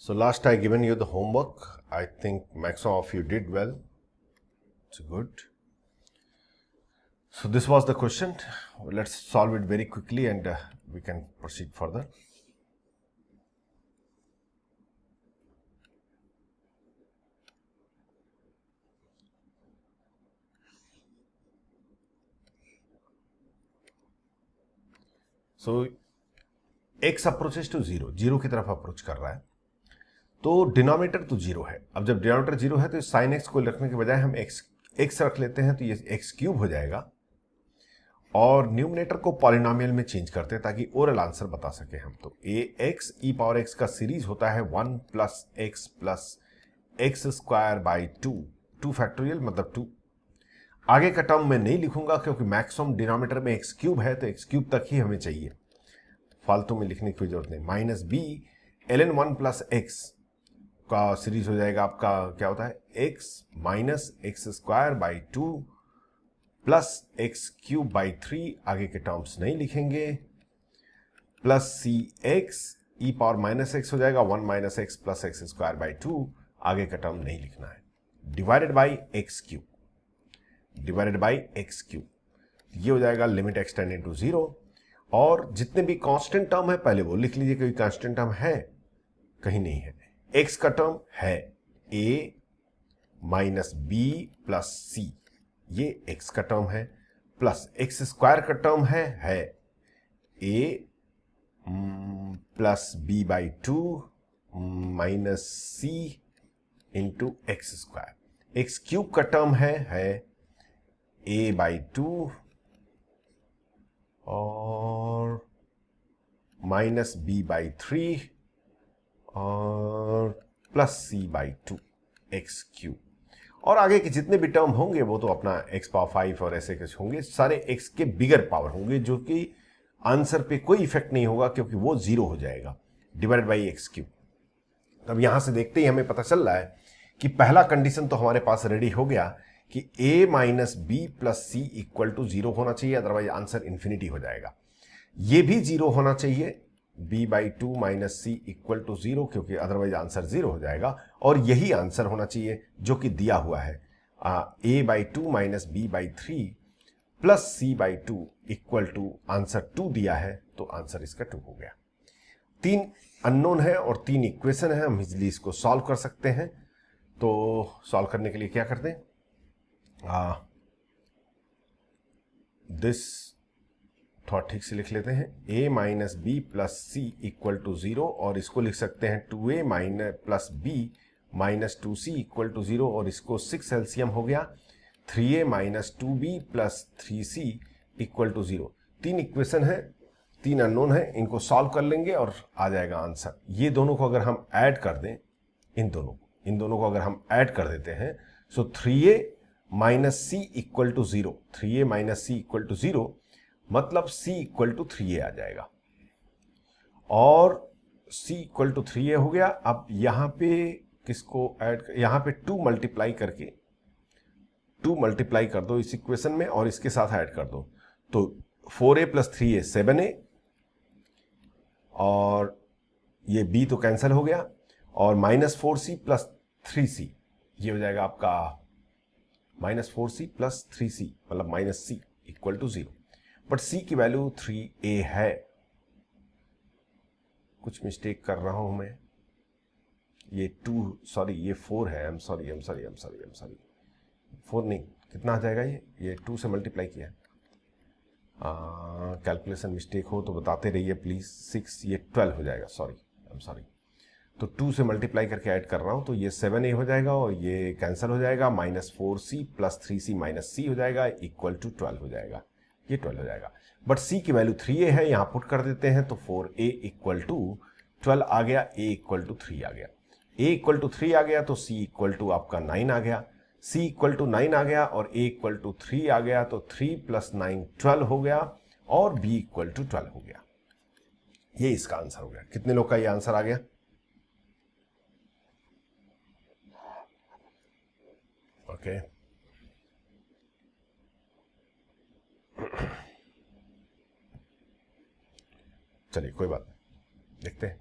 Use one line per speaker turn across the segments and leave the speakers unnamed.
So last I given you the homework. I think maximum of you did well. It's good. So this was the question. Let's solve it very quickly and we can proceed further. So x approaches to 0, 0 की तरफ approach कर रहा है, तो denominator तो 0 है. अब जब डिनोमिनेटर 0 है तो साइन एक्स को रखने के बजाय हम x रख लेते हैं, तो ये x क्यूब हो जाएगा और न्यूमिनेटर को पॉलिनोमियल में चेंज करते हैं ताकि ओरल आंसर बता सके हम. तो ax e पावर x का सीरीज होता है 1 plus x square by 2 factorial मतलब 2. आगे का टर्म मैं नहीं लिखूंगा क्योंकि मैक्सिमम डिनोमिनेटर में x क्यूब है, तो x क्यूब तक ही हमें चाहिए, फालतू में लिखने की जरूरत नहीं. Minus b ln 1 plus x का सीरीज हो जाएगा आपका, क्या होता है, x minus x square by 2 plus x cube by 3, आगे के टर्म्स नहीं लिखेंगे, प्लस सी एक्स ई पावर माइनस एक्स हो जाएगा 1 minus x plus x square by 2, आगे का टर्म नहीं लिखना है, divided by x cube, divided by x cube. ये हो जाएगा लिमिट एक्स टेंडिंग टू 0. और जितने भी कांस्टेंट टर्म है पहले वो लिख लीजिए. कोई कांस्टेंट टर्म है? कहीं नहीं है. एक्स का टर्म है a minus b plus c, ये x का टर्म है, प्लस एक्स स्क्वायर का टर्म है a plus b by 2 minus c into x square. X cube का टर्म है a बाई 2 और माइनस बी बाई 3 और plus c by 2 x cube. और आगे के जितने भी टर्म होंगे वो तो अपना x पावर 5 और ऐसे कुछ होंगे, सारे x के बिगर पावर होंगे, जो कि आंसर पे कोई इफेक्ट नहीं होगा क्योंकि वो 0 हो जाएगा, डिवाइडेड बाई एक्स क्यूब. अब यहां से देखते ही हमें पता चल रहा है कि पहला कंडीशन तो हमारे पास रेडी हो गया कि a minus b plus c equal to 0 होना चाहिए, अदरवाइज आंसर इंफिनिटी हो जाएगा. ये भी 0 होना चाहिए, b by 2 minus c equal to 0, क्योंकि अदरवाइज आंसर 0 हो जाएगा. और यही आंसर होना चाहिए जो कि दिया हुआ है, a by 2 minus b by 3 plus c by 2 equal to answer 2 दिया है, तो आंसर इसका 2 हो गया. 3 अननोन है और 3 इक्वेशन है, हम इजिली इसको सॉल्व कर सकते हैं. तो सॉल्व करने के लिए क्या करते हैं, दिस थोड़ा ठीक से लिख लेते हैं. a minus b plus c equal to 0, और इसको लिख सकते हैं 2a minus plus b minus 2c equal to 0, और इसको 6 एलसीएम हो गया 3a minus 2b plus 3c equal to 0. 3 equation है, 3 अननोन है, इनको सॉल्व कर लेंगे और आ जाएगा आंसर. ये दोनों को अगर हम ऐड कर दें, इन दोनों को अगर हम ऐड कर देते हैं, so 3a minus c equal to 0, 3a minus c equal to 0 मतलब c इक्वल टू 3a आ जाएगा, और c इक्वल टू 3a हो गया. अब यहां पे किसको ऐड, यहां पे 2 मल्टीप्लाई कर दो इस इक्वेशन में और इसके साथ ऐड कर दो, तो 4a प्लस 3a 7a, और ये b तो कैंसिल हो गया, और माइनस 4c प्लस 3c, ये हो जाएगा आपका माइनस 4c प्लस 3c मतलब minus c equal to 0. But c की वैल्यू 3a है. कुछ मिस्टेक कर रहा हूं मैं, ये 4 है. आई एम सॉरी 4 नहीं, कितना आ जाएगा ये 2 से मल्टीप्लाई किया. कैलकुलेशन मिस्टेक हो तो बताते रहिए प्लीज. 6 ये 12 हो जाएगा, आई एम सॉरी. तो 2 से मल्टीप्लाई करके ऐड कर रहा हूं, तो ये 7a हो जाएगा और ये कैंसिल हो जाएगा, minus 4c plus 3c minus c हो जाएगा इक्वल टू 12 हो जाएगा. ये 12 हो जाएगा. बट c की वैल्यू 3a है, यहां पुट कर देते हैं, तो 4a इक्वल टू 12 आ गया, a इक्वल टू 3 आ गया. a इक्वल टू 3 आ गया तो c इक्वल टू आपका 9 आ गया. c इक्वल टू 9 आ गया और a इक्वल टू 3 आ गया, तो 3 प्लस 9 12 हो गया, और b इक्वल टू 12 हो गया. ये इसका आंसर हो गया. कितने लोग का ये आंसर आ गया? ओके चलिए कोई बात नहीं, देखते हैं.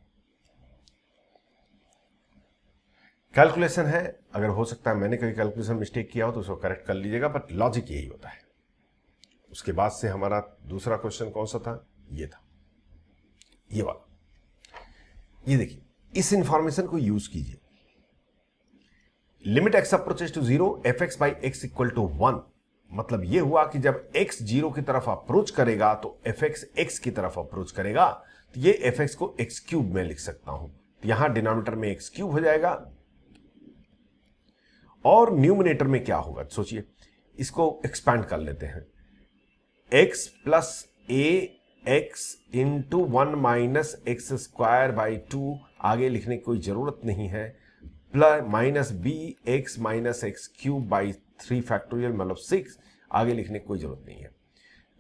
कैलकुलेशन है, अगर हो सकता है मैंने कोई कैलकुलेशन मिस्टेक किया हो तो उसको करेक्ट कर लीजिएगा, बट लॉजिक यही होता है। उसके बाद से हमारा दूसरा क्वेश्चन कौन सा था, ये था, ये वाला। ये देखिए, इस इंफॉर्मेशन को यूज कीजिए। Limit x approaches to 0 f x by x equal to 1, मतलब ये हुआ कि जब x 0 की तरफ अप्रोच करेगा तो एफ एक्स एक्स की तरफ अप्रोच करेगा, तो ये एफ एक्स को एक्स क्यूब में लिख सकता हूं, तो यहां डिनोमिनेटर में एक्स क्यूब हो जाएगा, और न्यूमिनेटर में क्या होगा सोचिए, इसको एक्सपैंड कर लेते हैं, x plus a x into 1 minus x square by 2, आगे लिखने की कोई जरूरत नहीं है, plus minus b x minus x cube by 3 factorial मतलब 6, आगे लिखने की कोई जरूरत नहीं है।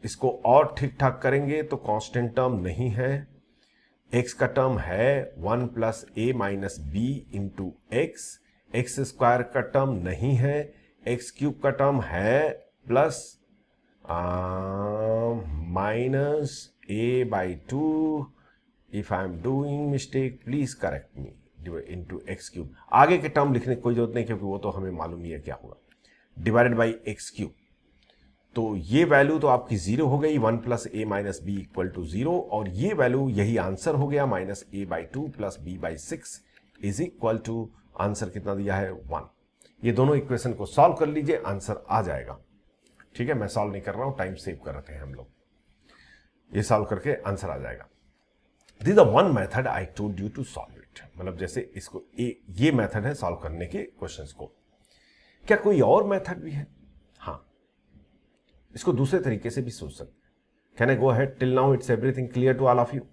इसको और ठीक ठाक करेंगे तो कांस्टेंट टर्म नहीं है, x का टर्म है 1 plus a minus b into x, x square का टर्म नहीं है, एक्स क्यूब का टर्म है plus minus a by 2, if I am doing mistake please correct me, into x cube, आगे के टर्म लिखने की कोई जरूरत नहीं क्योंकि वो तो हमें मालूम नहीं है क्या होगा, डिवाइडेड बाई एक्स क्यूब। तो ये वैल्यू तो आपकी 0 हो गई, 1 plus a minus b equal to 0, और ये वैल्यू यही आंसर हो गया, minus a by 2 plus b by 6 is equal to, answer कितना दिया है 1। ये दोनों इक्वेशन को सॉल्व कर लीजिए, आंसर आ जाएगा। ठीक है, मैं सॉल्व नहीं कर रहा हूं, टाइम सेव कर रहे हैं हम लोग, ये सॉल्व करके आंसर आ जाएगा। This is the one method I told you to solve it, मतलब जैसे इसको ये मेथड है सॉल्व करने के क्वेश्चंस को। क्या कोई और मेथड भी है? हाँ, इसको दूसरे तरीके से भी सोच सकते हैं। Can I go ahead? Till now it's everything clear to all of you?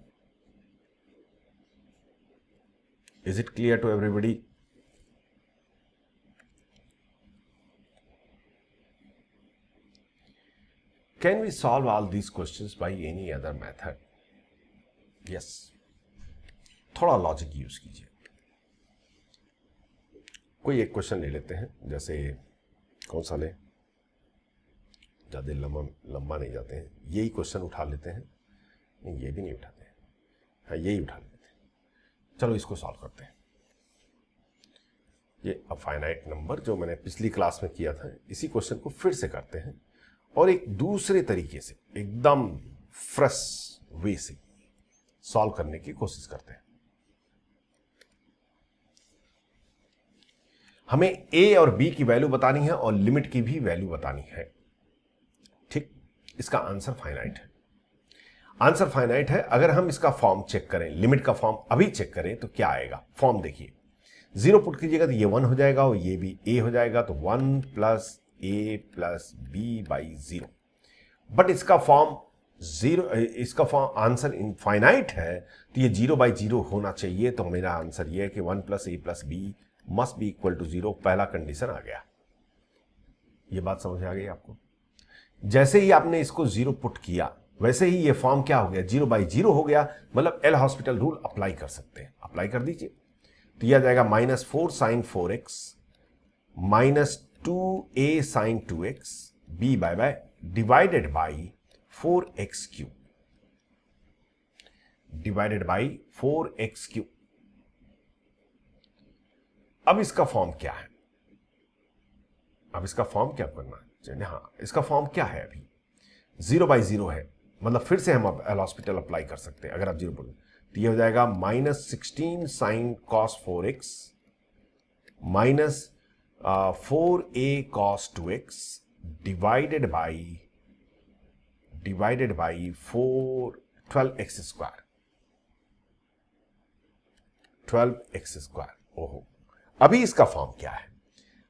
Is it clear to everybody? Can we solve all these questions by any other method? Yes, थोड़ा लॉजिक यूज कीजिए। कोई एक question ले लेते हैं, जैसे कौन सा ले, ज़्यादा लंबा नहीं जाते हैं, यही क्वेश्चन उठा लेते हैं, नहीं ये भी नहीं उठाते हैं, हाँ यही उठा लेते हैं। चलो इसको सॉल्व करते हैं। ये अफाइनाइट नंबर जो मैंने पिछली क्लास में किया था, इसी क्वेश्चन को फिर से करते हैं और एक दूसरे तरीके से, एकदम फ्रेश वे से सॉल्व करने की कोशिश करते हैं। हमें a और b की वैल्यू बतानी है और लिमिट की भी वैल्यू बतानी है। ठीक, इसका आंसर फाइनाइट है। आंसर फाइनाइट है। अगर हम इसका फॉर्म चेक करें, लिमिट का फॉर्म अभी चेक करें तो क्या आएगा? फॉर्म देखिए, 0 पुट कीजिएगा तो ये 1 हो जाएगा और ये भी a हो जाएगा, तो 1 plus a plus b by 0। But इसका फॉर्म 0, इसका फॉर्म आंसर इनफाइनाइट है, तो ये 0 बाई 0 होना चाहिए। तो मेरा आंसर ये है कि 1 plus a plus b must be equal to 0। पहला कंडीशन आ गया। ये बात समझ में आ गई आपको? जैसे ही आपने इसको 0 पुट किया वैसे ही ये फॉर्म क्या हो गया? 0 बाई 0 हो गया, मतलब एल हॉस्पिटल रूल अप्लाई कर सकते हैं। अप्लाई कर दीजिए तो यह आ जाएगा -4 sine 4x minus 2a sine 2x b by divided by 4x cube, divided by 4x cube. अब इसका फॉर्म क्या है? अब इसका फॉर्म क्या करना चाहिए? हाँ, इसका फॉर्म क्या है? अभी 0 बाई 0 है, मतलब फिर से हम अब एल हॉस्पिटल अप्लाई कर सकते हैं। अगर आप 0 बोलें तो ये हो जाएगा -16 sine cos 4x minus 4a cos 2x divided by 12x square, 12x square. ओहो, अभी इसका फॉर्म क्या है?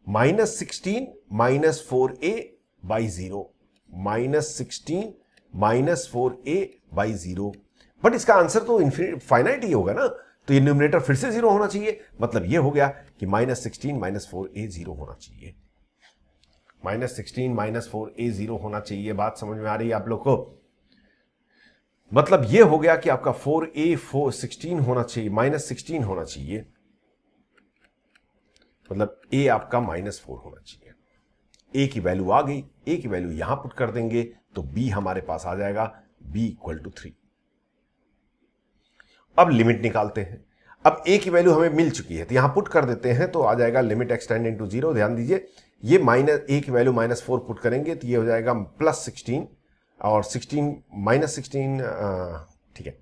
-16 minus 4a by 0, -16 minus 4a by 0। But इसका आंसर तो फाइनाइट ही होगा ना, तो ये न्यूमरेटर फिर से 0 होना चाहिए। मतलब ये हो गया कि -16 माइनस 4a 0 होना चाहिए। -16 माइनस 4a 0 होना चाहिए। बात समझ में आ रही है आप लोग को? मतलब ये हो गया कि आपका 4a 16 होना चाहिए, -16 होना चाहिए, मतलब a आपका -4 होना चाहिए। a की वैल्यू आ गई, a की वैल्यू यहां पुट कर देंगे तो b हमारे पास आ जाएगा b इक्वल टू 3। अब लिमिट निकालते हैं। अब a की वैल्यू हमें मिल चुकी है तो यहां पुट कर देते हैं, तो आ जाएगा लिमिट एक्सटेंडिंग टू 0। ध्यान दीजिए ये माइनस a की वैल्यू -4 पुट करेंगे तो ये हो जाएगा +16 और 16 -16, ठीक है,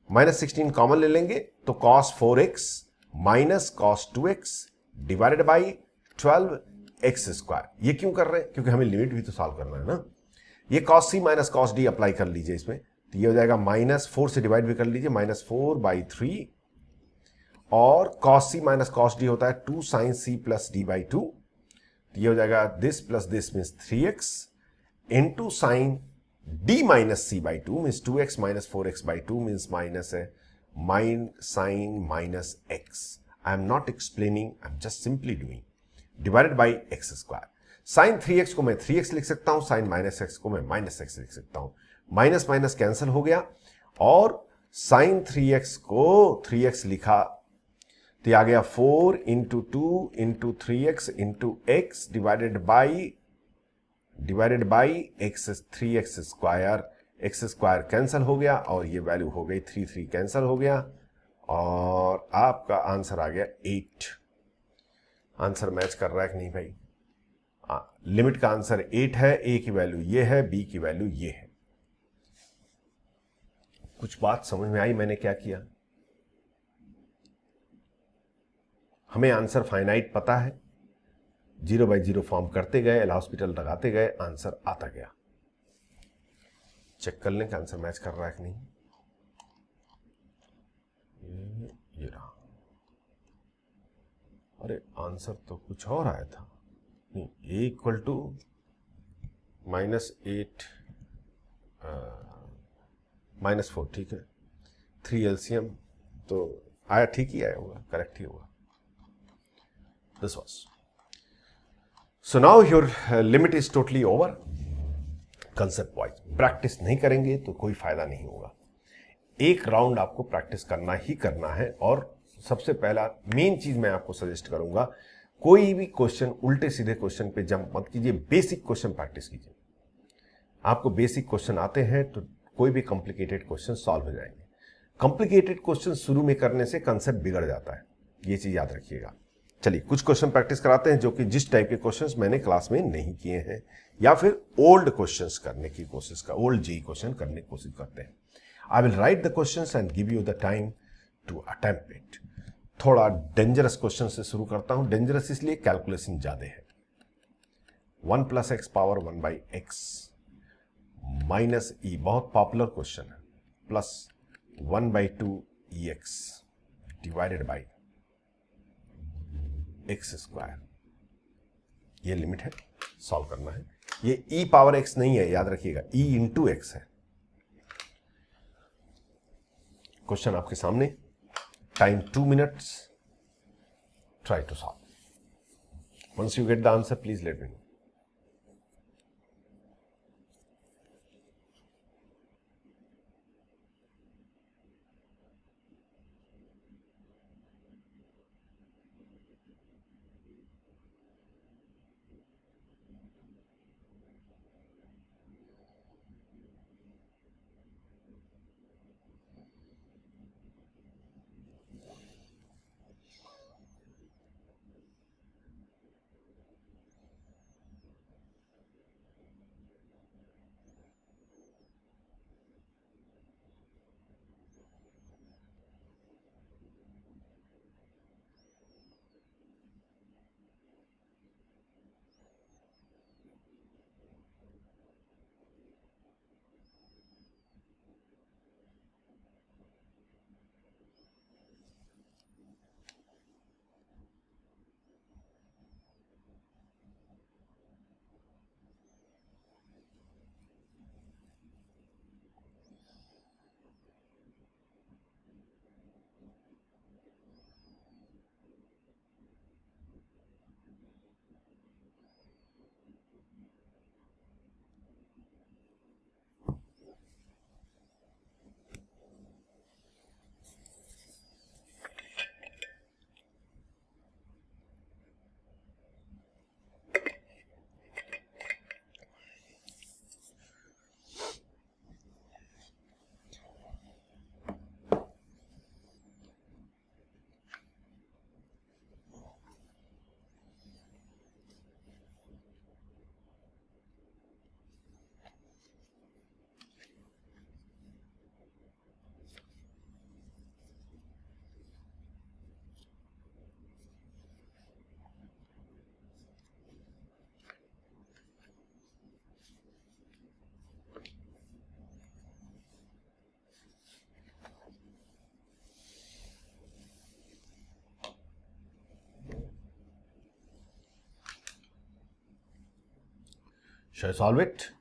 -16 कॉमन ले लेंगे तो cos 4x minus cos 2x divided by 12x²। ये क्यों कर रहे हैं? क्योंकि हमें लिमिट भी तो सॉल्व करना है ना। ये cos c minus cos d apply कर लीजिए इसमें, तो ये हो जाएगा -4 से डिवाइड भी कर लीजिए, -4/3 और cos c minus cos d होता है 2 sin c प्लस d/2, तो ये हो जाएगा this plus this means 3x into sine d minus c/2 means 2x minus 4x/2 means minus है sine minus x। I am not explaining, I am just simply doing, divided by x²। Sine 3x को मैं 3x लिख सकता हूं, sign -x को मैं -x लिख सकता हूं, माइनस माइनस कैंसिल हो गया और साइन 3x को 3x लिखा तो ये आ गया 4 into 2 into 3x into x divided by x 3x²। x² cancel हो गया और ये वैल्यू हो गई 3 कैंसिल हो गया और आपका आंसर आ गया 8। आंसर मैच कर रहा है कि नहीं भाई? लिमिट का आंसर 8 है, a की वैल्यू ये है, b की वैल्यू ये है। कुछ बात समझ में आई मैंने क्या किया? हमें आंसर फाइनाइट पता है, 0/0 फॉर्म करते गए, एल हॉस्पिटल लगाते गए, आंसर आता गया। चेक कर लें कि आंसर मैच कर रहा है कि नहीं। ये रहा। अरे आंसर तो कुछ और आया था, नहीं, a इक्वल टू -8 -4, ठीक है, 3 LCM तो आया, ठीक ही आया होगा, करेक्ट ही होगा। This was so now your limit is totally over. Concept wise practice नहीं करेंगे तो कोई फायदा नहीं होगा। एक राउंड आपको प्रैक्टिस करना ही करना है और सबसे पहला मेन चीज मैं आपको सजेस्ट करूंगा, कोई भी क्वेश्चन उल्टे सीधे क्वेश्चन पे जंप मत कीजिए, बेसिक क्वेश्चन प्रैक्टिस कीजिए। आपको बेसिक क्वेश्चन आते हैं तो कोई भी कॉम्प्लिकेटेड क्वेश्चन सॉल्व हो जाएंगे। कॉम्प्लिकेटेड क्वेश्चन शुरू में करने से कंसेप्ट बिगड़ जाता है, ये चीज याद रखिएगा। चलिए कुछ क्वेश्चन प्रैक्टिस कराते हैं जो कि जिस टाइप के क्वेश्चंस मैंने क्लास में नहीं किए हैं या फिर ओल्ड क्वेश्चंस करने की कोशिश का, ओल्ड जी क्वेश्चन करने की कोशिश करते हैं। I will write the questions and give you the time to attempt it. थोड़ा डेंजरस क्वेश्चन से शुरू करता हूं। डेंजरस इसलिए कैलकुलेशन ज्यादा है। 1 + x power 1/x minus e, बहुत पॉपुलर क्वेश्चन है, plus 1/2 ex divided by x²। ये लिमिट है, सॉल्व करना है। ये e पावर x नहीं है, याद रखिएगा, e इंटू x है। क्वेश्चन आपके सामने, time 2 minutes, try to solve. Once you get the answer please let me know. Shall I solve it?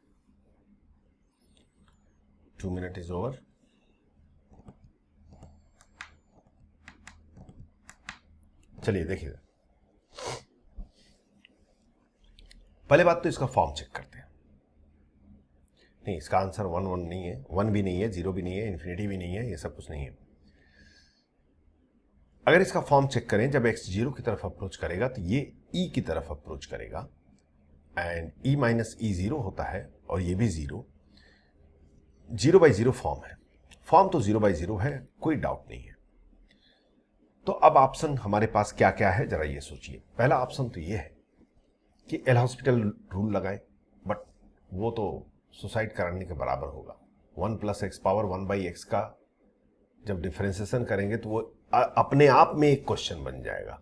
2 minutes is over. चलिए देखिए, पहले बात तो इसका फॉर्म चेक करते हैं। नहीं, इसका आंसर 1 1 नहीं है, 1 भी नहीं है, 0 भी नहीं है, इन्फिनिटी भी नहीं है, ये सब कुछ नहीं है। अगर इसका फॉर्म चेक करें, जब x 0 की तरफ अप्रोच करेगा तो ये e की तरफ अप्रोच करेगा, एंड e माइनस ई 0 होता है, और ये भी 0 बाई 0 फॉर्म है। फॉर्म तो 0 बाई 0 है, कोई डाउट नहीं है। तो अब ऑप्शन हमारे पास क्या क्या है, जरा ये सोचिए। पहला ऑप्शन तो ये है कि एल हॉस्पिटल रूल लगाए, बट वो तो सुसाइड कराने के बराबर होगा। 1 plus x power 1 by x का जब डिफरेंशिएशन करेंगे तो वो अपने आप में एक क्वेश्चन बन जाएगा।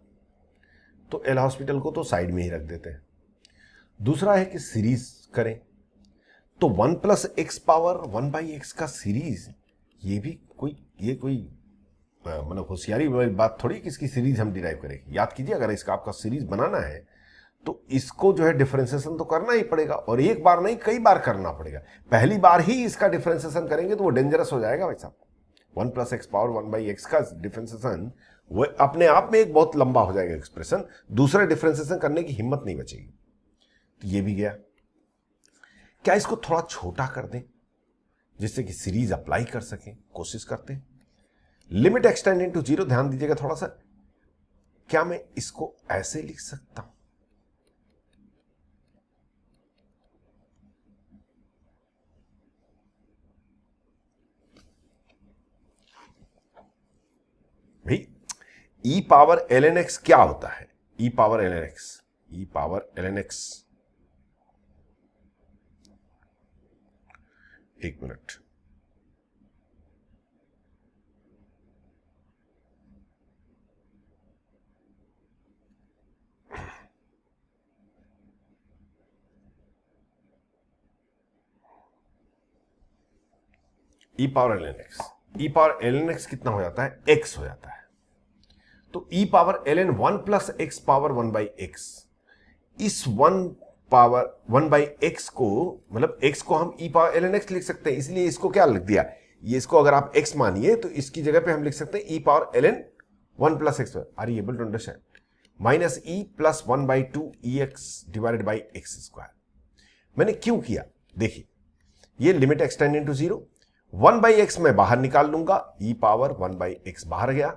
तो एल हॉस्पिटल को तो साइड में ही रख देते हैं। दूसरा है कि सीरीज करें, तो 1 plus x power 1 by x का सीरीज, ये भी कोई मतलब होशियारी वाली बात थोड़ी कि इसकी सीरीज हम डिराइव करें। याद कीजिए, अगर इसका आपका सीरीज बनाना है तो इसको जो है डिफरेंशिएशन तो करना ही पड़ेगा, और एक बार नहीं कई बार करना पड़ेगा। पहली बार ही इसका डिफरेंशिएशन करेंगे तो वो डेंजरस हो जाएगा भाई साहब। 1 plus x power 1 by x का डिफरेंशिएशन वो अपने आप में एक बहुत लंबा हो जाएगा एक्सप्रेशन, दूसरे डिफरेंशिएशन करने की हिम्मत नहीं बचेगी। तो ये भी गया। क्या इसको थोड़ा छोटा कर दें जिससे कि सीरीज अप्लाई कर सकें? कोशिश करते हैं। लिमिट एक्सटेंडिंग टू 0, ध्यान दीजिएगा थोड़ा सा। क्या मैं इसको ऐसे लिख सकता हूं? भाई e पावर ln x क्या होता है? e power ln x, e power ln x, एक minute, e power ln x, e power ln x कितना हो जाता है? x हो जाता है। तो e power ln 1 plus x power 1 by x, इस 1 पावर 1 बाई एक्स को, मतलब x को हम e पावर ln x लिख सकते हैं, इसलिए इसको क्या लिख दिया? ये इसको अगर आप x मानिए तो इसकी जगह पे हम लिख सकते हैं e power ln 1 plus x. Are you able to understand? Minus e plus 1 by 2 e x divided by x square. मैंने क्यों किया? देखिए, ये limit x tending to 0, 1 by x मैं बाहर निकाल लूंगा, e पावर 1 बाई एक्स बाहर गया,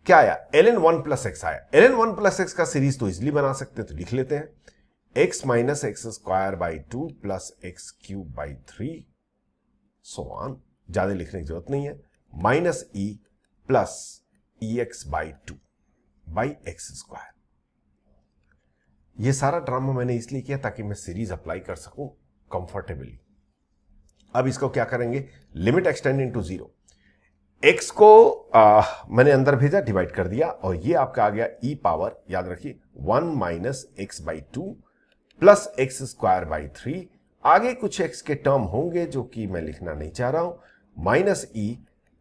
क्या आया? ln 1 प्लस एक्स आया। ln 1 प्लस एक्स का सीरीज तो इजिली बना सकते हैं, तो लिख लेते हैं x minus x square by 2 plus x cube by 3, so on. ज्यादा लिखने की जरूरत नहीं है। Minus e plus e x by 2 by x square. ये सारा ड्रामा मैंने इसलिए किया ताकि मैं सीरीज अप्लाई कर सकूं कंफर्टेबली। अब इसको क्या करेंगे? लिमिट एक्सटेंडिंग टू 0, x को मैंने अंदर भेजा, डिवाइड कर दिया, और ये आपका आ गया e पावर, याद रखिए, 1 minus x by 2 plus x square by 3। आगे कुछ x के टर्म होंगे जो कि मैं लिखना नहीं चाह रहा हूं, minus e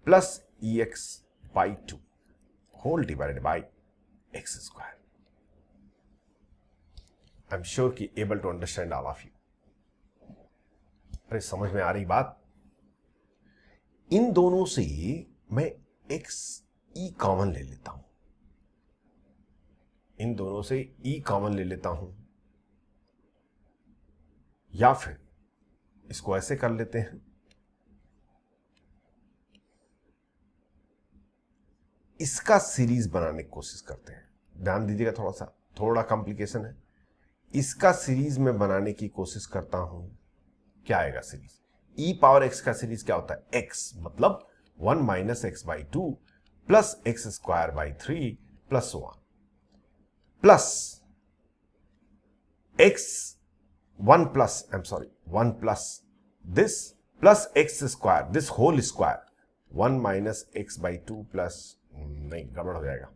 plus e x by 2 whole divided by x square. I am sure कि able to understand all of you. अरे समझ में आ रही बात? इन दोनों से मैं x e कॉमन ले लेता हूं, इन दोनों से e कॉमन ले लेता हूं, या फिर इसको ऐसे कर लेते हैं, इसका सीरीज बनाने की कोशिश करते हैं। ध्यान दीजिएगा, थोड़ा कॉम्प्लिकेशन है। इसका सीरीज में बनाने की कोशिश करता हूं, क्या आएगा सीरीज? e पावर x का सीरीज क्या होता है? x मतलब 1 minus x by 2 plus x square by 3 plus 1 plus x 1 plus, I am sorry, 1 plus this plus x square, this whole square, 1 minus x by 2 plus, नहीं गड़बड़ हो जाएगा,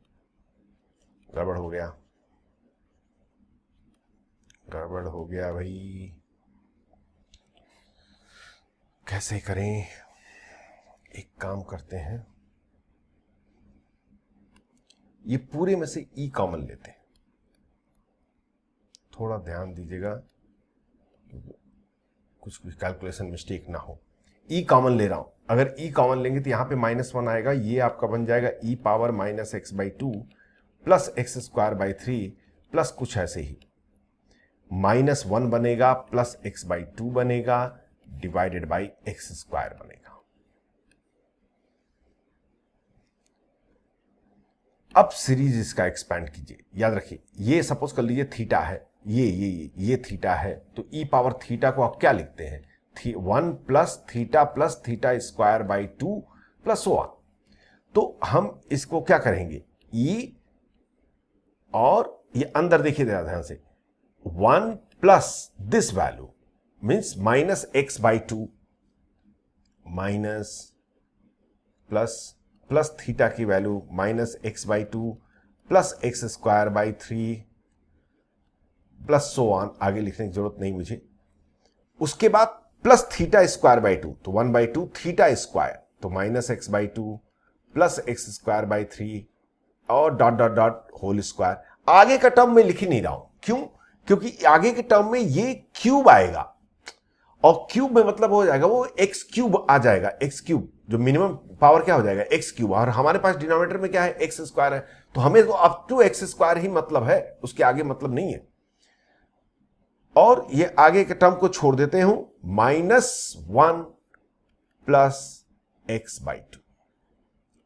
गड़बड़ हो गया, गड़बड़ हो गया भाई, कैसे करें? एक काम करते हैं, ये पूरे में से e कॉमन लेते हैं। थोड़ा ध्यान दीजिएगा, कुछ कैलकुलेशन मिस्टेक ना हो। ई कॉमन ले रहा हूं, अगर ई कॉमन लेंगे तो यहां पे -1 आएगा, ये आपका बन जाएगा e power -x/2 plus x²/3 plus कुछ ऐसे ही -1 बनेगा प्लस x/2 बनेगा डिवाइडेड बाई x² बनेगा। अब सीरीज इसका एक्सपैंड कीजिए, याद रखिए ये सपोज कर लीजिए थीटा है, ये थीटा है, तो e पावर थीटा को आप क्या लिखते हैं 1 प्लस थीटा² प्लस 1। तो हम इसको क्या करेंगे e, और ये अंदर देखिए ध्यान से 1 plus this value means -x/2 minus plus theta की value -x/2 plus x²/3 plus so on, आगे लिखने की जरूरत नहीं मुझे। उसके बाद प्लस थीटा²/2, तो 1/2 थीटा², तो -x/2 प्लस x²/3 और dot dot dot whole square. आगे का टर्म में लिख ही नहीं रहा हूं, क्यों? क्योंकि आगे के टर्म में ये क्यूब आएगा, और क्यूब में मतलब हो जाएगा वो x³ आ जाएगा, x³ जो मिनिमम पावर क्या हो जाएगा x³, और हमारे पास डिनोमिनेटर में क्या है x² है, तो हमें तो अप टू x² ही मतलब है, उसके आगे मतलब नहीं है। और ये आगे के टर्म को छोड़ देते हूं, -1 plus x/2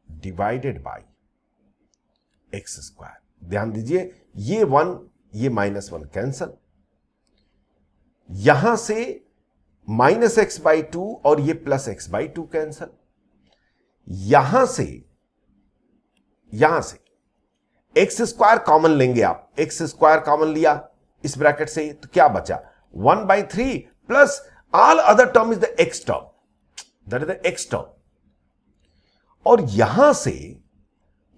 divided by x²। ध्यान दीजिए ये 1 ये -1 कैंसल, यहां से -x/2 और ये प्लस x/2 कैंसल, यहां से x² कॉमन लेंगे आप, x² कॉमन लिया इस ब्रैकेट से, तो क्या बचा 1/3 plus all other term is the x term, that is the x term. और यहां से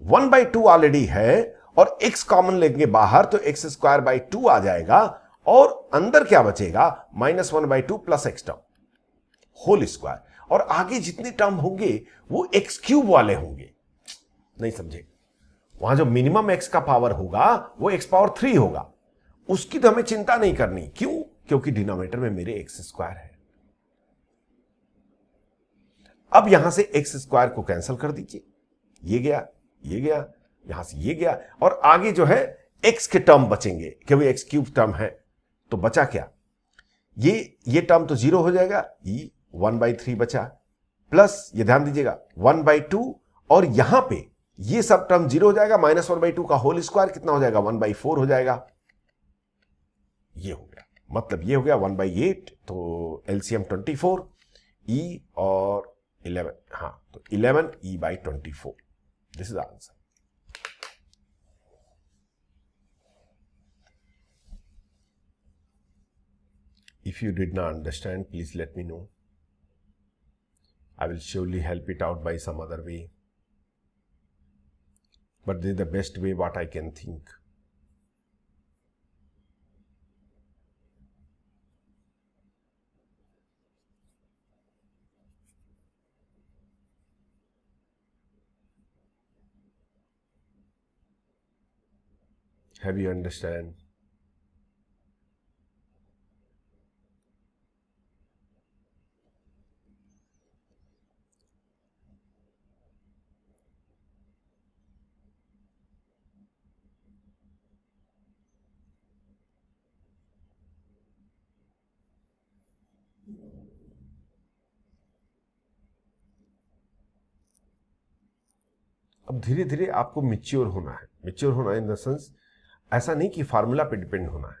1/2 ऑलरेडी है और x कॉमन लेंगे बाहर, तो x²/2 आ जाएगा, और अंदर क्या बचेगा -1/2 plus x term whole square, और आगे जितने टर्म होंगे वो x³ वाले होंगे। नहीं समझे? वहां जो मिनिमम x का पावर होगा वो x⁻³ होगा, उसकी तो हमें चिंता नहीं करनी। क्यों? क्योंकि डिनोमिनेटर में मेरे x² है। अब यहां से x² को कैंसिल कर दीजिए, ये गया, यहां से ये गया, और आगे जो है x के टर्म बचेंगे क्योंकि x³ टर्म है, तो बचा क्या, ये टर्म तो 0 हो जाएगा, ये 1/3 बचा, प्लस ये ध्यान दीजिएगा 1/2, और यहां पे ये सब टर्म 0 हो जाएगा, -1/2 का होल स्क्वायर कितना हो जाएगा 1/4 हो जाएगा। ये हो गया, मतलब ये हो गया 1/8, तो एलसीएम 24, ई और 11, हाँ तो 11 e/24, this is answer. If you did not understand, please let me know. I will surely help it out by some other way. But this is the best way what I can think. Have you understand? अब धीरे धीरे आपको mature होना है, mature होना in the sense ऐसा नहीं कि फार्मूला पे डिपेंड होना है।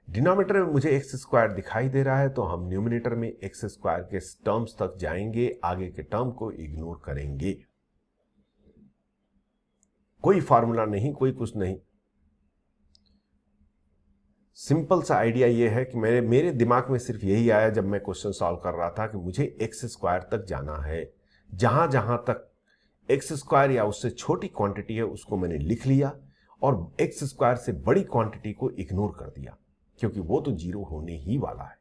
डिनोमिनेटर में मुझे x² दिखाई दे रहा है, तो हम न्यूमिनेटर में x² के टर्म्स तक जाएंगे, आगे के टर्म को इग्नोर करेंगे। कोई फार्मूला नहीं, कोई कुछ नहीं, सिंपल सा आइडिया ये है कि मेरे दिमाग में सिर्फ यही आया जब मैं क्वेश्चन सॉल्व कर रहा था कि मुझे x² तक जाना है। जहां जहां तक x² या उससे छोटी क्वांटिटी है उसको मैंने लिख लिया, और x² से बड़ी क्वांटिटी को इग्नोर कर दिया, क्योंकि वो तो 0 होने ही वाला है।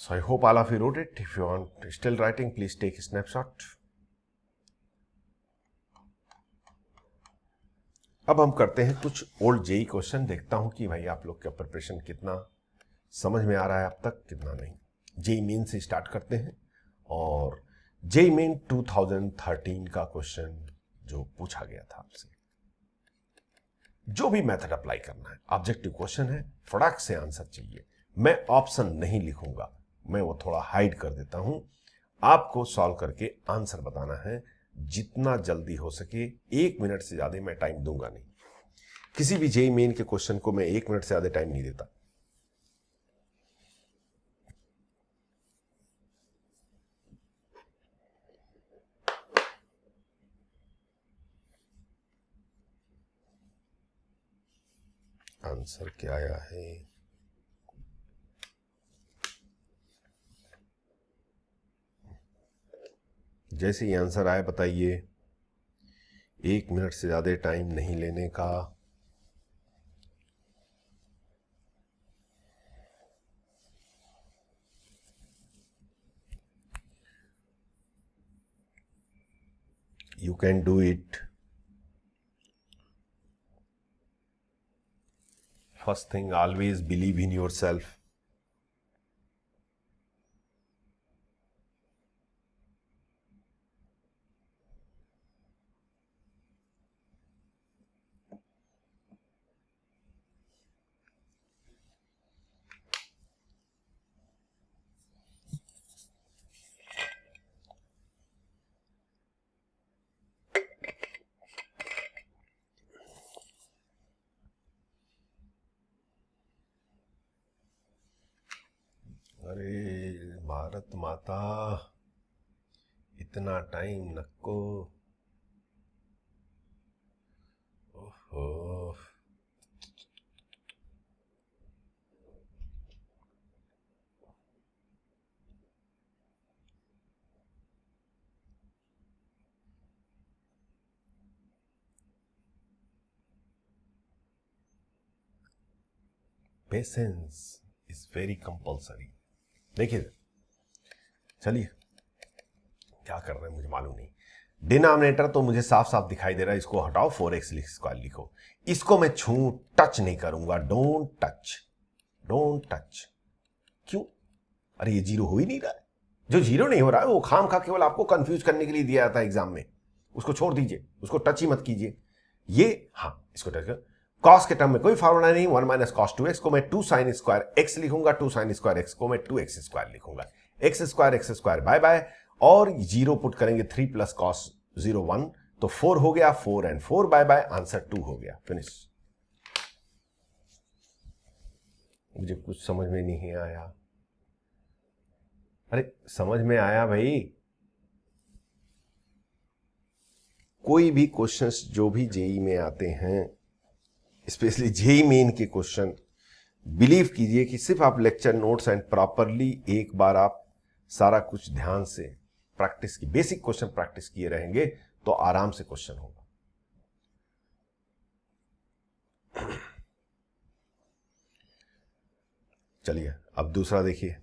So I hope all of you wrote it. If you want still writing, please take a snapshot. अब हम करते हैं कुछ ओल्ड जेई क्वेश्चन, देखता हूं कि भाई आप लोग का प्रिपरेशन कितना समझ में आ रहा है अब तक, कितना नहीं। जेई मेन से स्टार्ट करते हैं और जेई मेन 2013 का क्वेश्चन जो पूछा गया था आपसे, जो भी मेथड अप्लाई करना है, ऑब्जेक्टिव क्वेश्चन है, फटाक से आंसर चाहिए। मैं ऑप्शन नहीं लिखूंगा, मैं वो थोड़ा हाइड कर देता हूं। आपको सॉल्व करके आंसर बताना है, जितना जल्दी हो सके। 1 मिनट से ज्यादा मैं टाइम दूंगा नहीं। किसी भी जेई मेन के क्वेश्चन को मैं 1 मिनट से ज्यादा टाइम नहीं देता। आंसर क्या आया है? जैसे ही आंसर आए बताइए। 1 मिनट से ज्यादा टाइम नहीं लेने का। You can do it. First thing, always believe in yourself. अरे भारत माता, इतना टाइम नको। ओहो, पेशेंस इज वेरी कंपल्सरी। देखिए, चलिए क्या कर रहे हैं मुझे मालूम नहीं। डिनोमिनेटर तो मुझे साफ साफ दिखाई दे रहा है, इसको हटाओ, 4x स्क्वायर लिखो। इसको मैं छू टच नहीं करूंगा। Don't touch, don't touch. क्यों? अरे ये जीरो हो ही नहीं रहा है। जो जीरो नहीं हो रहा है वो खाम खा केवल आपको कंफ्यूज करने के लिए दिया जाता है एग्जाम में। उसको छोड़ दीजिए, उसको टच ही मत कीजिए। ये, हाँ, इसको टच कर। कॉस के टर्म में कोई फॉर्मूला नहीं। 1 माइनस कॉस 2x को मैं 2 साइन स्क्वायर एक्स लिखूंगा, 2 साइन स्क्वायर एक्स को मैं 2x स्क्वायर लिखूंगा। एक्स स्क्वायर बाय बाय, और जीरो पुट करेंगे 3 प्लस कॉस 0 1, तो 4 हो गया, 4 एंड 4 बाय बाय, आंसर 2 हो गया। फिनिश। मुझे कुछ समझ में नहीं आया। अरे समझ में आया भाई। कोई भी क्वेश्चंस जो भी जेई में आते हैं, स्पेशली जेई मेन के क्वेश्चन, बिलीव कीजिए कि सिर्फ आप लेक्चर नोट्स एंड प्रॉपरली एक बार आप सारा कुछ ध्यान से प्रैक्टिस की, बेसिक क्वेश्चन प्रैक्टिस किए रहेंगे तो आराम से क्वेश्चन होगा। चलिए अब दूसरा देखिए।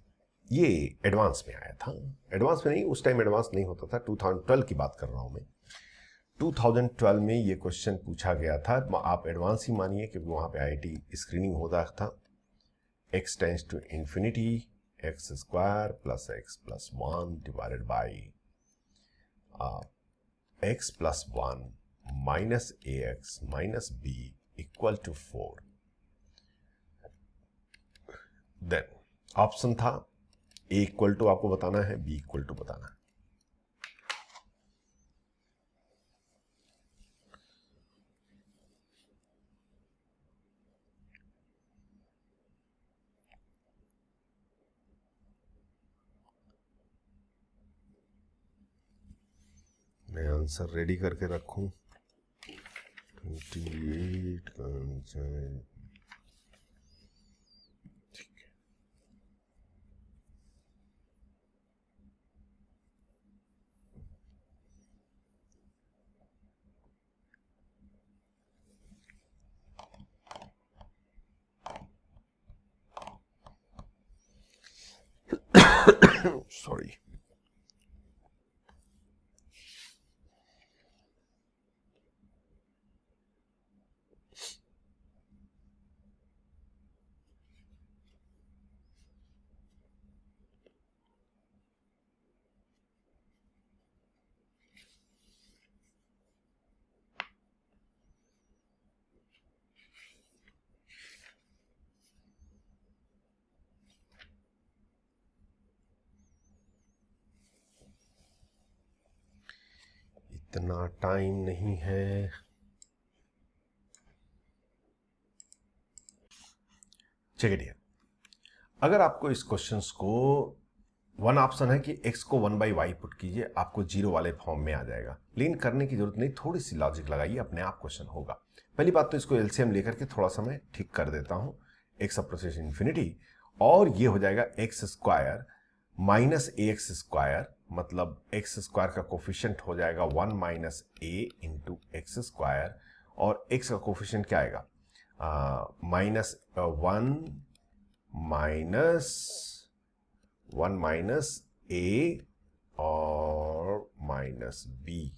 ये एडवांस में आया था। एडवांस में नहीं, उस टाइम एडवांस नहीं होता था, 2012 की बात कर रहा हूं मैं। 2012 में ये क्वेश्चन पूछा गया था। आप एडवांस ही मानिए क्योंकि वहां पे आईआईटी स्क्रीनिंग होता था। x tends to infinity, x square plus x plus 1 divided by x plus 1 minus a x minus b equal to 4। Then option था ए इक्वल टू आपको बताना है, बी इक्वल टू बताना है। मैं आंसर रेडी करके रखूं। 28 का आंसर, ठीक है। सॉरी। इतना टाइम नहीं है। चलिए, अगर आपको इस क्वेश्चंस को वन ऑप्शन है कि x को 1/y पुट कीजिए, आपको जीरो वाले फॉर्म में आ जाएगा, लेकिन करने की जरूरत नहीं, थोड़ी सी लॉजिक लगाइए, अपने आप क्वेश्चन होगा। पहली बात तो इसको एलसीएम लेकर के थोड़ा सा मैं ठीक कर देता हूं, x अप्रोचेस इन्फिनिटी, और ये हो जाएगा x square minus a x square, मतलब एक्स स्क्वायर का कोफिशिएंट हो जाएगा 1 माइनस ए इंटू एक्स स्क्वायर, और x का कोफिशिएंट क्या आएगा, माइनस 1 माइनस ए और माइनस बी,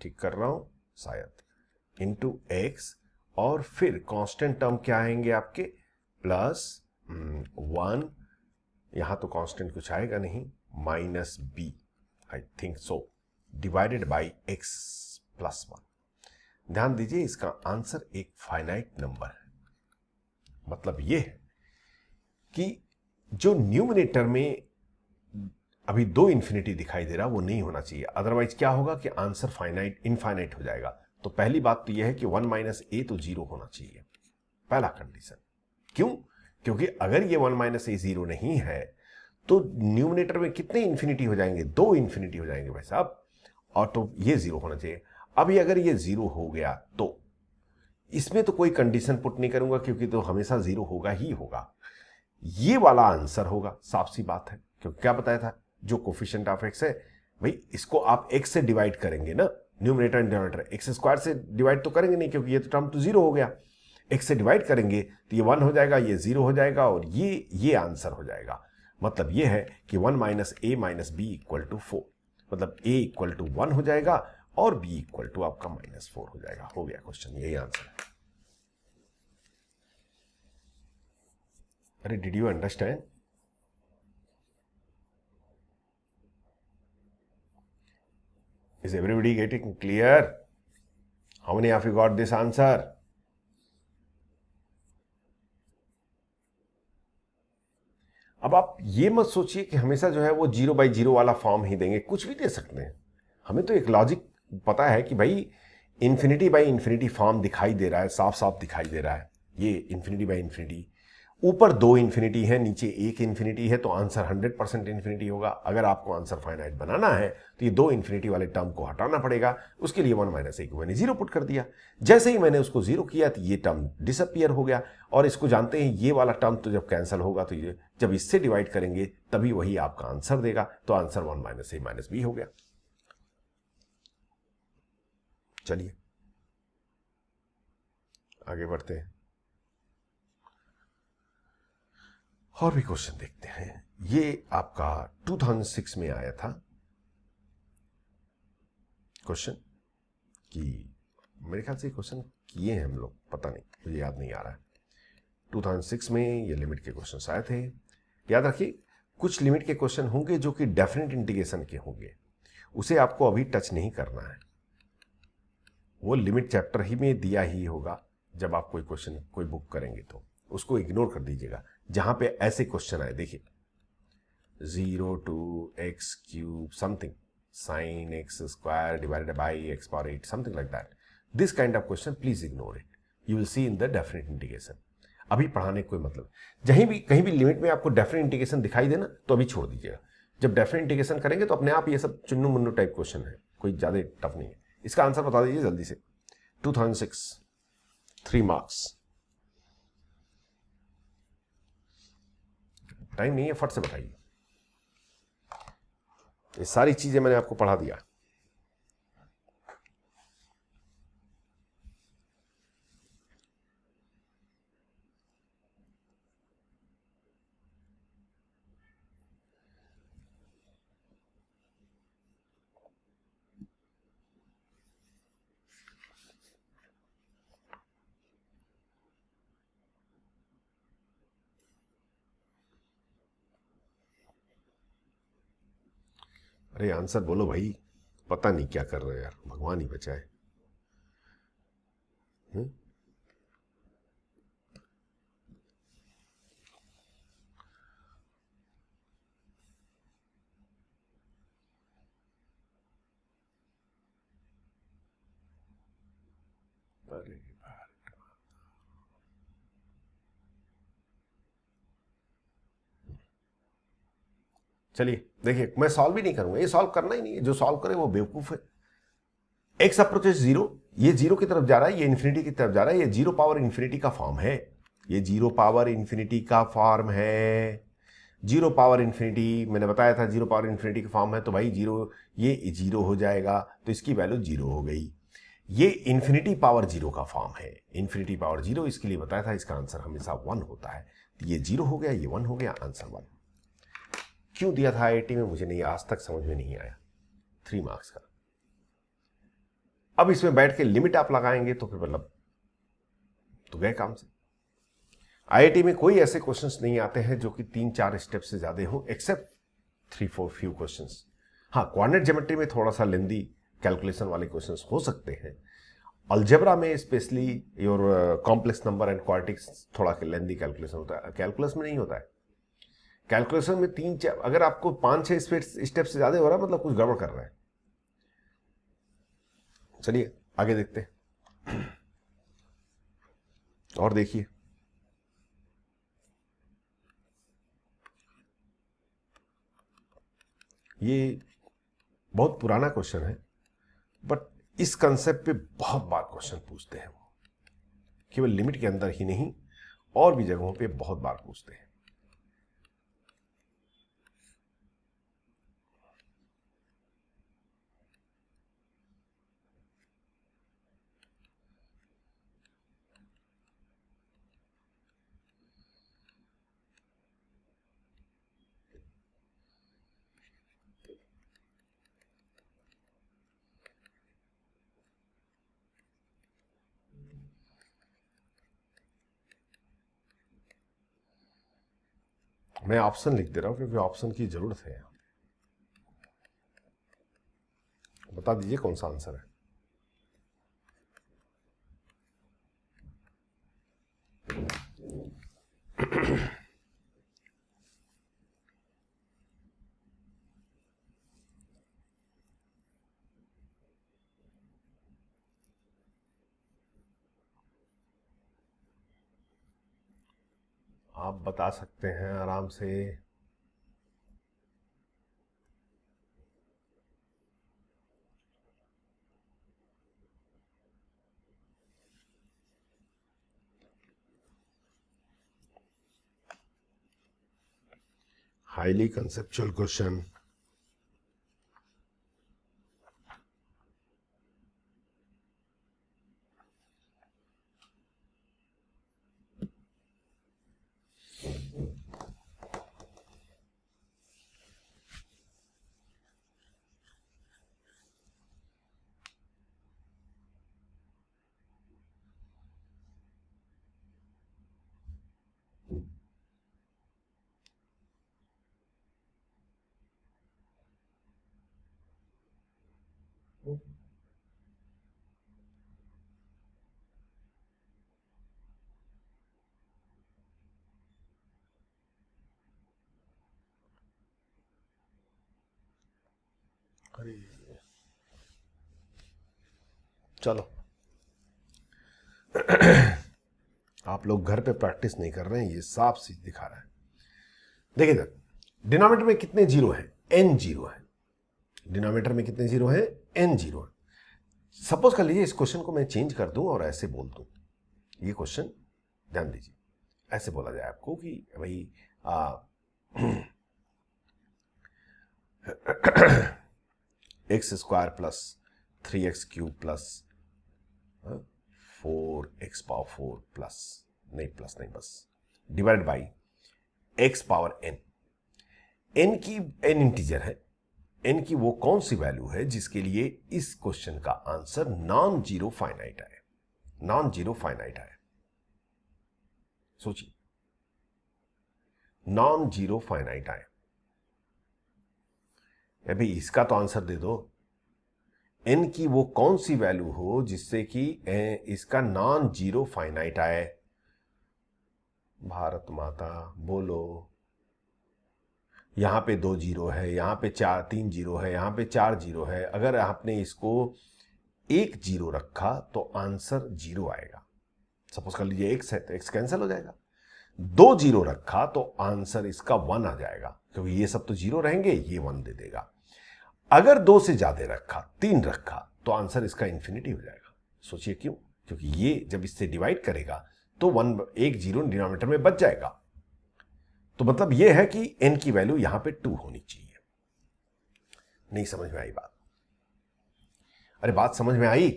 ठीक कर रहा हूं शायद, इंटू एक्स, और फिर कांस्टेंट टर्म क्या आएंगे आपके, प्लस 1, यहां तो कांस्टेंट कुछ आएगा नहीं, minus b, I think so, divided by x plus 1। ध्यान दीजिए, इसका आंसर एक फाइनाइट नंबर है। मतलब ये है कि जो न्यूमरेटर में अभी 2 इंफिनिटी दिखाई दे रहा वो नहीं होना चाहिए, अदरवाइज क्या होगा कि आंसर फाइनाइट इनफाइनाइट हो जाएगा। तो पहली बात तो यह है कि 1 माइनस ए तो 0 होना चाहिए, पहला कंडीशन। क्यों? क्योंकि अगर ये 1 माइनस ए 0 नहीं है तो न्यूमरेटर में कितने इंफिनिटी हो जाएंगे, 2 इंफिनिटी हो जाएंगे भाई साहब, और तो ये 0 होना चाहिए। अभी अगर ये 0 हो गया तो इसमें तो कोई कंडीशन पुट नहीं करूंगा, क्योंकि तो हमेशा 0 होगा ही होगा, ये वाला आंसर होगा, साफ सी बात है। क्योंकि क्या बताया था, जो कोफिशिएंट ऑफ एक्स है भाई, इसको आप एक्स से डिवाइड करेंगे ना, numerator and denominator, x square से डिवाइड तो करेंगे नहीं, क्योंकि ये तो टर्म तो 0 हो गया, एक्स से डिवाइड करेंगे तो ये 1 हो जाएगा, ये 0 हो जाएगा, और ये आंसर हो जाएगा। मतलब ये है कि 1 minus a minus b equal to 4, मतलब ए इक्वल टू 1 हो जाएगा और बी इक्वल टू आपका -4 हो जाएगा। हो गया क्वेश्चन, यही आंसर है। अरे did you understand? Is everybody getting clear? How many of you got this answer? अब आप ये मत सोचिए कि हमेशा जो है वो 0/0 वाला फॉर्म ही देंगे, कुछ भी दे सकते हैं। हमें तो एक लॉजिक पता है कि भाई इन्फिनिटी बाई इन्फिनिटी फॉर्म दिखाई दे रहा है, साफ साफ दिखाई दे रहा है। ये इन्फिनिटी बाई इन्फिनिटी, ऊपर 2 इन्फिनिटी है, नीचे 1 इन्फिनिटी है, तो आंसर 100% इन्फिनिटी होगा। अगर आपको आंसर फाइनाइट बनाना है तो ये 2 इन्फिनिटी वाले टर्म को हटाना पड़ेगा। उसके लिए 1 माइनस ए को मैंने 0 पुट कर दिया। जैसे ही मैंने उसको 0 किया तो ये टर्म डिसअपियर हो गया, और इसको जानते हैं ये वाला टर्म तो जब कैंसिल होगा तो ये जब इससे डिवाइड करेंगे तभी वही आपका आंसर देगा। तो answer 1 minus a minus B हो गया। चलिए आगे बढ़ते हैं और भी क्वेश्चन देखते हैं। ये आपका 2006 में आया था क्वेश्चन, कि मेरे ख्याल से क्वेश्चन किए हैं हम लोग, पता नहीं, मुझे याद नहीं आ रहा है। 2006 में ये लिमिट के क्वेश्चन आए थे। याद रखिए, कुछ लिमिट के क्वेश्चन होंगे जो कि डेफिनेट इंटीग्रेशन के होंगे, उसे आपको अभी टच नहीं करना है, वो लिमिट चैप्टर ही में दिया ही होगा। जब आप कोई क्वेश्चन कोई बुक करेंगे तो उसको इग्नोर कर दीजिएगा। जहां पे ऐसे क्वेश्चन आए, देखिए 0 to x cube something sin x square divided by x power 8 something like that, this kind of question please ignore it, you will see in the definite integration। अभी पढ़ाने कोई मतलब, जहीं भी कहीं भी लिमिट में आपको डेफिनेट इंटीग्रेशन दिखाई देना तो अभी छोड़ दीजिएगा। जब डेफिनेट इंटीग्रेशन करेंगे तो अपने आप ये सब चुन्नू मुन्नू टाइप क्वेश्चन है, कोई ज्यादा टफ नहीं है। इसका आंसर बता दीजिए जल्दी से। 2006 3 मार्क्स, टाइम नहीं है, फट से बताइए। ये सारी चीजें मैंने आपको पढ़ा दिया। अरे आंसर बोलो भाई, पता नहीं क्या कर रहे हो यार, भगवान ही बचाए। अरे चलिए देखिए, मैं सॉल्व ही नहीं करूंगा, ये सॉल्व करना ही नहीं है, जो सॉल्व करे वो बेवकूफ है। एक्स अप्रोचेस जीरो, ये जीरो की तरफ जा रहा है, ये इन्फिनिटी की तरफ जा रहा है, ये जीरो पावर इन्फिनिटी का फॉर्म है, ये जीरो पावर इन्फिनिटी का फॉर्म है। जीरो पावर इन्फिनिटी मैंने बताया था, जीरो पावर इन्फिनिटी का फॉर्म है, तो भाई जीरो, ये जीरो हो जाएगा, तो इसकी वैल्यू जीरो हो गई। ये इन्फिनिटी पावर जीरो का फॉर्म है, इन्फिनिटी पावर जीरो, इसके लिए बताया था इसका आंसर हमेशा वन होता है। तो ये जीरो हो गया, ये वन हो गया, आंसर वन। क्यों दिया था आईआईटी में मुझे नहीं, आज तक समझ में नहीं आया। 3 मार्क्स का। अब इसमें बैठ के लिमिट आप लगाएंगे तो फिर मतलब तो गए काम से। आईआईटी में कोई ऐसे क्वेश्चंस नहीं आते हैं जो कि 3-4 स्टेप से ज्यादा हो, एक्सेप्ट 3-4 फ्यू क्वेश्चंस। हाँ, कोऑर्डिनेट ज्योमेट्री में थोड़ा सा लेंदी कैलकुलेशन वाले क्वेश्चंस हो सकते हैं। अलजेब्रा में specially your complex number and quadratics थोड़ा लेंदी कैलकुलेशन होता है, कैलकुलस में नहीं होता है। कैलकुलेशन में 3-4, अगर आपको 5-6 स्टेप से ज्यादा हो रहा है मतलब कुछ गड़बड़ कर रहा है। चलिए आगे देखते हैं और देखिए, ये बहुत पुराना क्वेश्चन है, बट इस कंसेप्ट पे बहुत बार क्वेश्चन पूछते हैं वो, केवल लिमिट के अंदर ही नहीं और भी जगहों पे बहुत बार पूछते हैं। मैं ऑप्शन लिख दे रहा हूं क्योंकि ऑप्शन की जरूरत है। बता दीजिए कौन सा आंसर है। आप बता सकते हैं आराम से। Highly conceptual question. अरे चलो आप लोग घर पे प्रैक्टिस नहीं कर रहे हैं, ये साफ सीध दिखा रहा है। देखिए इधर डिनोमिनेटर में कितने जीरो हैं, n जीरो है। डिनोमिनेटर में कितने जीरो हैं, n जीरो है। सपोज कर लीजिए इस क्वेश्चन को मैं चेंज कर दूं और ऐसे बोल दूं, ये क्वेश्चन ध्यान दीजिए, ऐसे बोला जाए आपको कि भाई x square plus 3x cube plus 4x power 4 plus नहीं बस divide by x power n। n की n इंटीजर है, n की वो कौन सी वैल्यू है जिसके लिए इस क्वेश्चन का आंसर नॉन जीरो फाइनाइट है, नॉन जीरो फाइनाइट है। सोचिए, नॉन जीरो फाइनाइट आए। भाई इसका तो आंसर दे दो, n की वो कौन सी वैल्यू हो जिससे कि इसका नॉन जीरो फाइनाइट आए। भारत माता बोलो। यहां पे 2 जीरो है, यहां पे 3 जीरो है, यहां पे 4 जीरो है। अगर आपने इसको 1 जीरो रखा तो आंसर जीरो आएगा। सपोज कर लीजिए x है तो x कैंसिल हो जाएगा। 2 जीरो रखा तो आंसर इसका 1 आ जाएगा, क्योंकि ये सब तो जीरो रहेंगे, ये 1 दे देगा। अगर 2 से ज्यादा रखा, 3 रखा, तो आंसर इसका इंफिनिटी हो जाएगा। सोचिए क्यों? क्योंकि ये जब इससे डिवाइड करेगा तो 1 जीरो डिनोमिनेटर में बच जाएगा। तो मतलब ये है कि n की वैल्यू यहां पे 2 होनी चाहिए। नहीं समझ में आई बात? अरे बात समझ में आई?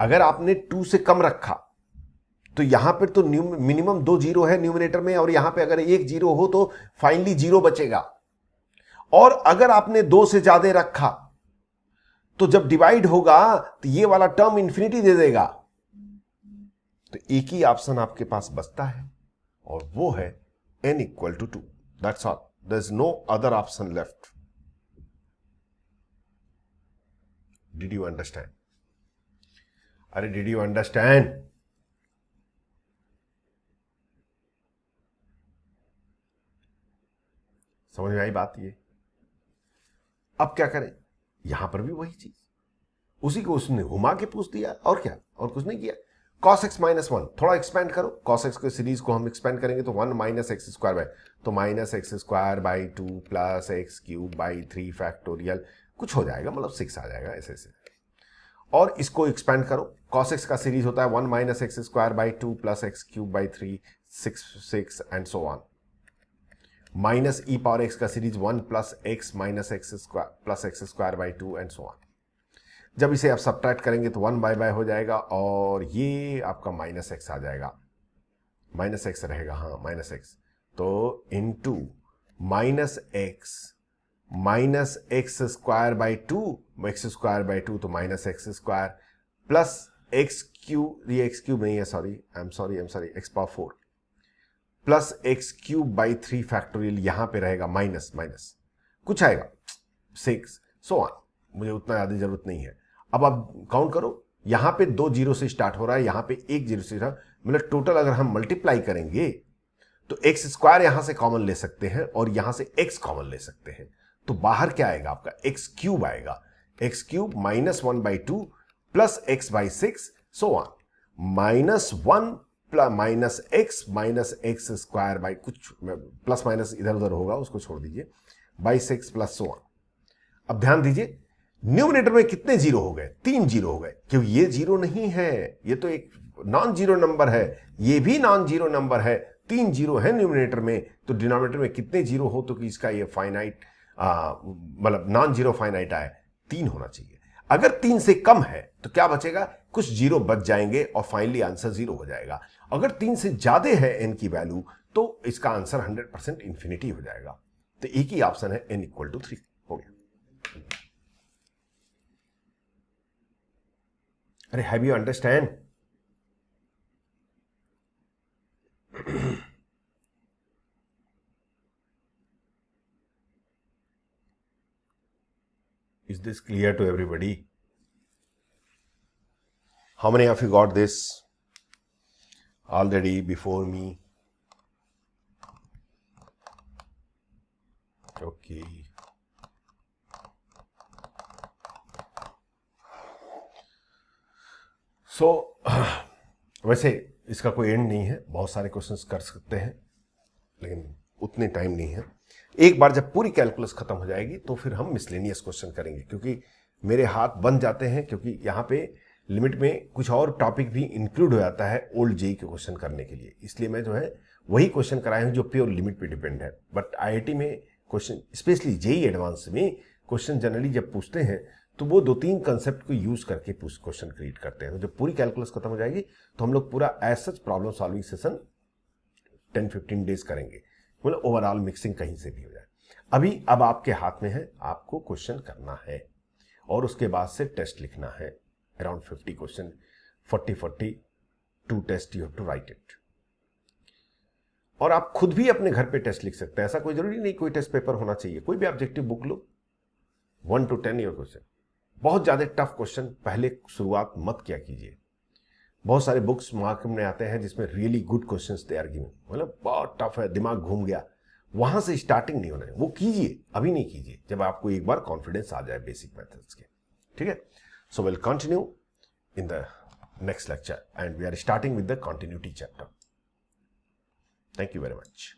अगर आपने 2 से कम रखा तो यहां पर तो मिनिमम 2 जीरो है न्यूमिनेटर में, और यहां पे अगर 1 जीरो हो तो फाइनली जीरो बचेगा। और अगर आपने 2 से ज्यादा रखा तो जब डिवाइड होगा तो ये वाला टर्म इंफिनिटी दे देगा। तो एक ही ऑप्शन आपके पास बचता है, और वो है n equal to 2। That's all, there is no other option left. Did you understand? अरे डिड यू अंडरस्टैंड? समझ में आई बात? ये अब क्या करें? यहां पर भी वही चीज, उसी को उसने घुमा के पूछ दिया, और क्या, और कुछ नहीं किया। cos x माइनस 1 थोड़ा एक्सपेंड करो, cos x के सीरीज को हम एक्सपेंड करेंगे तो 1 माइनस एक्स स्क्वायर बाय, तो minus x square by 2 plus x cube by 3 factorial कुछ हो जाएगा, मतलब 6 आ जाएगा ऐसे ऐसे। और इसको एक्सपेंड करो, cos x का सीरीज होता है 1 minus x square by 2 plus x cube by 3 6 and so on. Minus e power x का series 1 plus x minus x square plus x square by 2 and so on. जब इसे आप subtract करेंगे तो 1 bye हो जाएगा, और ये आपका माइनस एक्स आ जाएगा। माइनस एक्स रहेगा, हाँ माइनस एक्स, तो into minus x square by 2, x square by 2 तो minus x square plus x cube, ये एक्स क्यूब नहीं है, sorry I am sorry x power 4 plus x cube by 3 factorial, यहां पे रहेगा माइनस माइनस कुछ आएगा 6 सो ऑन। मुझे उतना ज्यादा जरूरत नहीं है। अब आप काउंट करो, यहां पे 2 जीरो से स्टार्ट हो रहा है, यहां पे 1 जीरो से स्टार्ट, मतलब टोटल अगर हम मल्टीप्लाई करेंगे तो एक्स स्क्वायर यहां से कॉमन ले सकते हैं और यहां से एक्स कॉमन ले सकते हैं। तो बाहर क्या आएगा आपका? एक्स क्यूब आएगा, x cube minus 1 by 2 plus x by 6 so on, minus 1 minus x square by कुछ प्लस माइनस इधर उधर होगा, उसको छोड़ दीजिए, बाई 6 प्लस सो ऑन। अब ध्यान दीजिए, न्यूमिनेटर में कितने जीरो हो गए? 3 जीरो हो गए, क्योंकि ये जीरो नहीं है, ये तो एक नॉन जीरो नंबर है, ये भी नॉन जीरो नंबर है। 3 जीरो है न्यूमिनेटर में, तो डिनोमिनेटर में कितने जीरो हो तो कि इसका ये फाइनाइट मतलब नॉन जीरो फाइनाइट आए? 3 होना चाहिए। अगर 3 से कम है तो क्या बचेगा? कुछ जीरो बच जाएंगे और फाइनली आंसर 0 हो जाएगा। अगर 3 से ज्यादा है n की वैल्यू तो इसका आंसर 100% इंफिनिटी हो जाएगा। तो एक ही ऑप्शन है n इक्वल टू 3 हो गया। अरे have you understand? Is this clear to everybody? How many of you got this already before me? Okay. So वैसे इसका कोई एंड नहीं है, बहुत सारे क्वेश्चंस कर सकते हैं, लेकिन उतने टाइम नहीं है। एक बार जब पूरी कैलकुलस खत्म हो जाएगी तो फिर हम मिसलेनियस क्वेश्चन करेंगे, क्योंकि मेरे हाथ बन जाते हैं, क्योंकि यहाँ पे लिमिट में कुछ और टॉपिक भी इंक्लूड हो जाता है ओल्ड जेई के क्वेश्चन करने के लिए। इसलिए मैं जो है वही क्वेश्चन कराए हूँ जो प्योर लिमिट पे डिपेंड है। बट आईआईटी में क्वेश्चन, स्पेशली जेई एडवांस में क्वेश्चन जनरली जब पूछते हैं तो वो 2-3 कंसेप्ट को यूज करके क्वेश्चन क्रिएट करते हैं। तो जब पूरी कैलकुलस खत्म हो जाएगी तो हम लोग पूरा as such problem solving session 10-15 days करेंगे, मतलब ओवरऑल मिक्सिंग कहीं से भी हो जाए। अभी अब आपके हाथ में है, आपको क्वेश्चन करना है और उसके बाद से टेस्ट लिखना है। Around 50 question, 40 2 test you have to write it. और आप खुद भी अपने घर पे टेस्ट लिख सकते हैं, ऐसा कोई जरूरी नहीं कोई टेस्ट पेपर होना चाहिए। कोई भी objective book low, 1 to 10 year question. बहुत ज़्यादा टफ क्वेश्चन पहले शुरुआत मत किया कीजिए। बहुत सारे बुक्स मार्केट में आते हैं जिसमें really good questions they are given, मतलब बहुत टफ है, दिमाग घूम गया, वहां से स्टार्टिंग नहीं होना है। वो कीजिए, अभी नहीं कीजिए, जब आपको एक बार कॉन्फिडेंस आ जाए बेसिक मेथड्स के। ठीक है, so will continue in the next lecture and we are starting with the continuity chapter. Thank you very much.